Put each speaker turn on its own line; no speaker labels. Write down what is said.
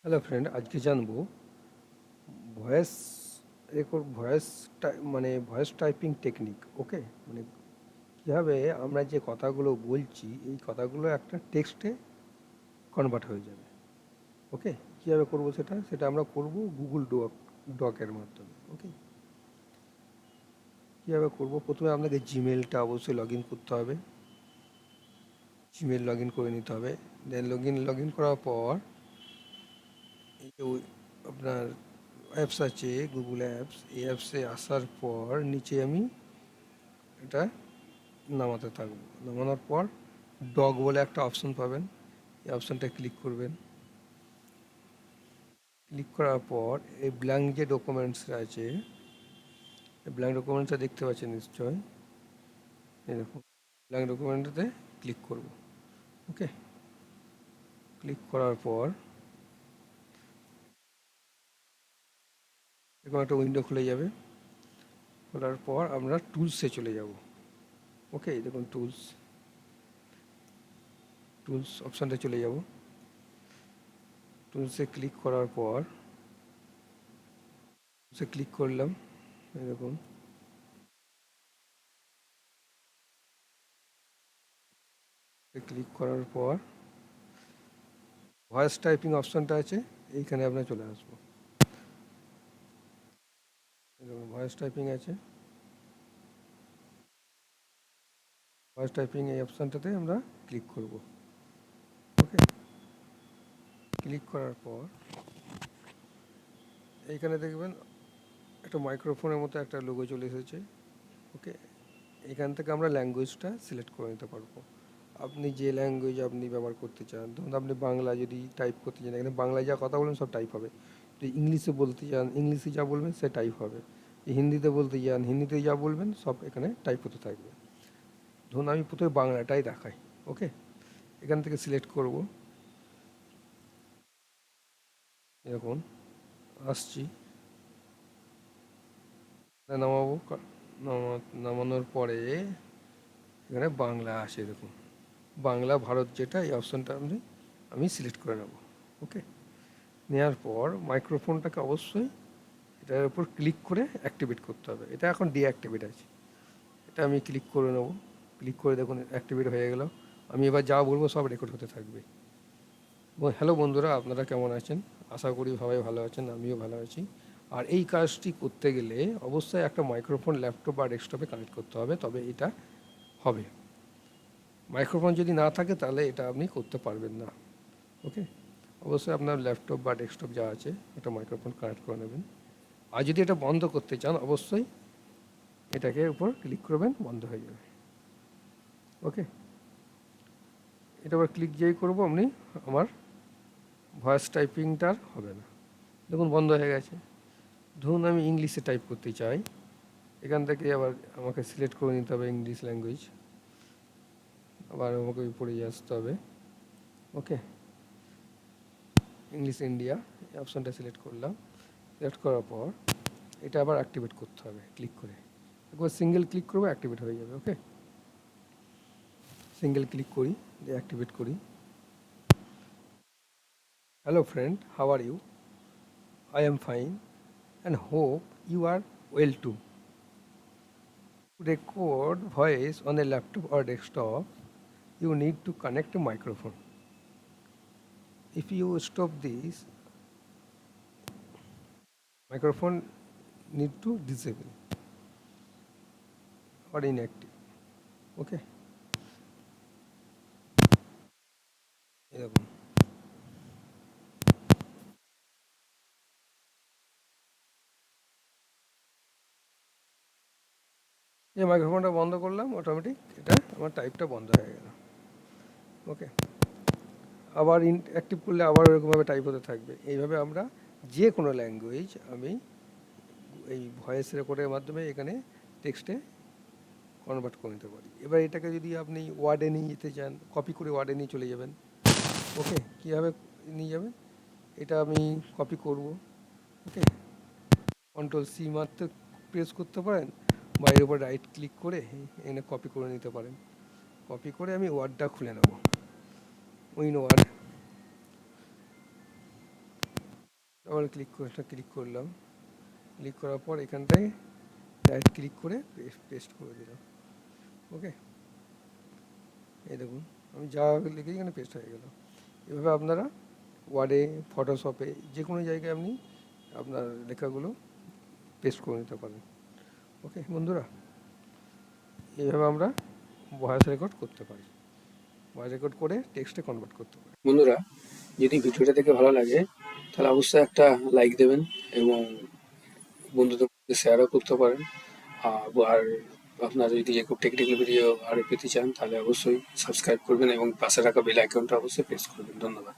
Hello friend, আজকে জানবো voice voice typing technique. ওকে, মানে কীভাবে আমরা যে কথাগুলো বলছি এই কথাগুলো একটা টেক্সটে কনভার্ট হয়ে যাবে। ওকে, কীভাবে করবো সেটা আমরা করব গুগল ডকের মাধ্যমে। ওকে, কীভাবে করবো, প্রথমে আপনাকে জিমেলটা অবশ্যই লগ ইন করতে হবে। জিমেল লগ ইন করে নিতে হবে। দেন লগ ইন করার পর এই যে আপনার অ্যাপস আছে, গুগল অ্যাপস, এই অ্যাপসে আসার পর নিচে আমি এটা নামাতে থাকবো। নামানোর পর ডগ বলে একটা অপশন পাবেন, এই অপশানটা ক্লিক করবেন। ক্লিক করার পর এই ব্ল্যাঙ্ক যে ডকুমেন্টসটা আছে, এই ব্ল্যাঙ্ক ডকুমেন্টসটা দেখতে পাচ্ছেন নিশ্চয়। এরকম ব্ল্যাঙ্ক ডকুমেন্টটাতে ক্লিক করব। ওকে, ক্লিক করার পর এরকম একটা উইন্ডো খুলে যাবে। খোলার পর আমরা টুলসে চলে যাব। ওকে, দেখুন টুলস অপশানটা চলে যাব। টুলসে ক্লিক করার পর ক্লিক করলাম। এরকম ক্লিক করার পর ভয়েস টাইপিং অপশানটা আছে, এইখানে আপনার চলে আসবো। এরকম ভয়েস টাইপিং আছে, ভয়েস টাইপিং এই অপশানটাতে আমরা ক্লিক করব। ওকে, ক্লিক করার পর এইখানে দেখবেন একটা মাইক্রোফোনের মতো একটা লোগো চলে এসেছে। ওকে, এখান থেকে আমরা ল্যাঙ্গুয়েজটা সিলেক্ট করে নিতে পারবো। আপনি যে ল্যাঙ্গুয়েজ আপনি ব্যবহার করতে চান, ধরুন আপনি বাংলা যদি টাইপ করতে চান, এখানে বাংলায় যা কথা বলবেন সব টাইপ হবে। যদি ইংলিশে বলতে চান, ইংলিশে যা বলবেন সে টাইপ হবে। হিন্দিতে বলতে চান, হিন্দিতে যা বলবেন সব এখানে টাইপ হতে থাকবে। ধরুন আমি প্রথমে বাংলাটাই দেখাই। ওকে, এখান থেকে সিলেক্ট করব। এরকম আসছি, নামাবো। নামানোর পরে এখানে বাংলা আসে, দেখুন বাংলা ভারত যেটা, এই অপশানটা আমি সিলেক্ট করে নেব। ওকে, নেওয়ার পর মাইক্রোফোনটাকে অবশ্যই এটার উপর ক্লিক করে অ্যাক্টিভেট করতে হবে। এটা এখন ডিঅ্যাক্টিভেট আছে, এটা আমি ক্লিক করে নেব। ক্লিক করে দেখুন অ্যাক্টিভেট হয়ে গেল। আমি এবার যা বলবো সব রেকর্ড হতে থাকবে। হ্যালো বন্ধুরা, আপনারা কেমন আছেন? আশা করি সবাই ভালো আছেন, আমিও ভালো আছি। আর এই কাজটি করতে গেলে অবশ্যই একটা মাইক্রোফোন ল্যাপটপ বা ডেস্কটপে কানেক্ট করতে হবে, তবে এটা হবে। মাইক্রোফোন যদি না থাকে তাহলে এটা আপনি করতে পারবেন না। ওকে, অবশ্যই আপনার ল্যাপটপ বা ডেস্কটপ যা আছে একটা মাইক্রোফোন কানেক্ট করে নেবেন। আর যদি এটা বন্ধ করতে চান অবশ্যই এটাকে উপর ক্লিক করবেন, বন্ধ হয়ে যাবে। ওকে, এটা আবার ক্লিক যেই করবো আমার ভয়েস টাইপিংটা হবে না, দেখুন বন্ধ হয়ে গেছে। ধরুন আমি ইংলিশে টাইপ করতে চাই, এখান থেকে আবার আমাকে সিলেক্ট করে নিতে হবে ইংলিশ ল্যাঙ্গুয়েজ, আবার আমাকে উপরে আসতে হবে। ওকে, ইংলিশ ইন্ডিয়া এই অপশানটা সিলেক্ট করলাম। সিলেক্ট করার পর এটা আবার অ্যাক্টিভেট করতে হবে, ক্লিক করে একবার সিঙ্গেল ক্লিক করবো, অ্যাক্টিভেট হয়ে যাবে। ওকে, সিঙ্গেল ক্লিক করি, দিয়ে অ্যাক্টিভেট করি। Hello friend, how are you? I am fine and hope you are well too. To record voice on a laptop or desktop, you need to connect a microphone. If you stop this, microphone need to disable or inactive. Okay, এরকম এই মাইক্রোফোনটা বন্ধ করলাম, automatic এটা আমার টাইপটা বন্ধ হয়ে গেল। ওকে, আবার অ্যাক্টিভ করলে আবার এরকমভাবে টাইপ হতে থাকবে। এইভাবে আমরা যে কোনো ল্যাঙ্গুয়েজ আমি এই ভয়েস রেকর্ডের মাধ্যমে এখানে টেক্সটে কনভার্ট করে নিতে পারি। এবার এটাকে যদি আপনি ওয়ার্ডে নিয়ে যেতে চান, কপি করে ওয়ার্ডে নিয়ে চলে যাবেন। ওকে, কীভাবে নিয়ে যাবেন, এটা আমি কপি করব। ওকে, কন্ট্রোল C মারতে প্রেস করতে পারেন, বা এর উপর রাইট ক্লিক করে এখানে কপি করে নিতে পারেন। কপি করে আমি ওয়ার্ডটা খুলে নেব, ওয়ার্ড। আবার ক্লিক করলাম, ক্লিক করার পর এখানটায় রাইট ক্লিক করে পেস্ট করে দিলাম। ওকে, এই দেখুন আমি যা লিখে এখানে পেস্ট হয়ে গেল। এভাবে আপনারা ওয়ার্ডে, ফটোশপে, যে কোনো জায়গায় আপনি আপনার লেখাগুলো পেস্ট করে নিতে পারেন। ওকে বন্ধুরা, এইভাবে আমরা ভয়েস রেকর্ড করতে পারি, ভয়েস রেকর্ড করে টেক্সটে কনভার্ট করতে পারি। বন্ধুরা, যদি ভিডিওটা দেখে ভালো লাগে তাহলে অবশ্যই একটা লাইক দেবেন এবং বন্ধুদের মধ্যে শেয়ারও করতে পারেন। আর আপনারা যদি এরকম টেকনিক্যাল ভিডিও আরও পেতে চান তাহলে অবশ্যই সাবস্ক্রাইব করবেন এবং পাশে রাখা বেল আইকনটা অবশ্যই প্রেস করবেন। ধন্যবাদ।